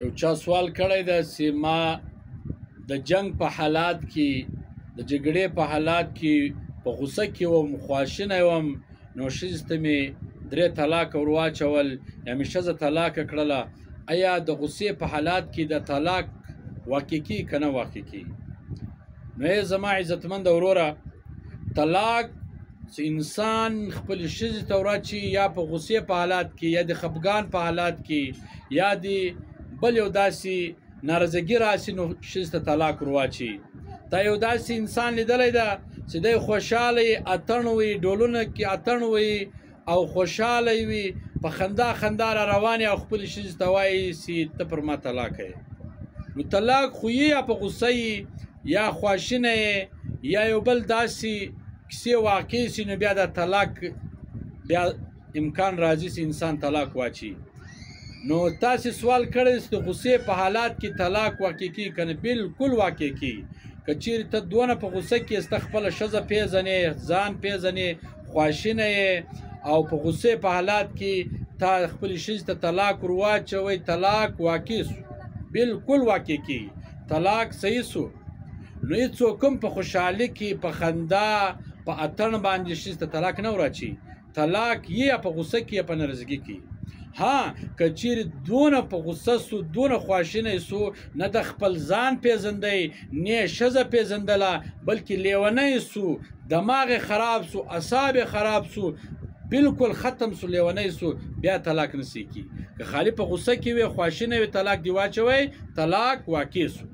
یو چا سوال کړی ده چې ما د جنگ په حالات کې د جګړې په حالات کې په غوسه کې وم، خواشینی وم، نو ښځې ته مې 3 طلاق ور واچول یا مې ښځه طلاقه کړله. آیا د غوسې په حالات کې د طلاق واقع کېږي که نه واقع کېږي؟ نو ای زما عزتمنده وروره، طلاق چې انسان خپلې ښځې ته ورواچي یا په غوسې په حالات کې یا د خفګان په حالات کې یا د بل یو داسې نارضګي راسي، نو ښځې ته طلاق ورواچي. دا یو داسې انسان لیدلی ده چې دی خوشحاله اتڼ وي، ډولونه کې اتڼ وي او خوشحاله وي، په خندا خندا را روان او خپلې ښځې ته وایي چې ته پر ما طلاقه یې. نو طلاق خو یې یا په غوسه یې یا خواشینه یې یا یو بل داسې کیسې واقع سي، نو بیا د طلاق بیا امکان راځي چې انسان طلاق واچي. نو تاسې سوال کړی چې د غوسې په حالات کې طلاق واقع کېږي که نه؟ بلکل واقع کېږي. که چیرې ته دونه په غوسه کې سته خپله ښځه پېژنې، ځان پېژنې، خواشینه یې او په غوسې په حالات کې تا خپلې ښځې ته طلاق ور واچوئ، طلاق واقع سو، بلکل واقع کېږي، طلاق صحیح سو. نو هېڅوک هم په خوشحالي کې په خندا په اتڼ باندې ښځې ته طلاق نه ور اچوي. طلاق یې یا په غوسه کې یا په نارضګي کې. ها که چیرې دونه په غوسه سو، دونه خواشینی سو، نه د خپل ځان پېژندی نه یې ښځه پېژندله، بلکې لیونی سو، دماغ یې خراب سو، اعصاب یې خراب سو، بلکل ختم سو، لیونی سو، بیا طلاق نسی کی. که خالی په غوسه کې وي، خواشینی وي، طلاق دی واچوئ، طلاق واقع سو.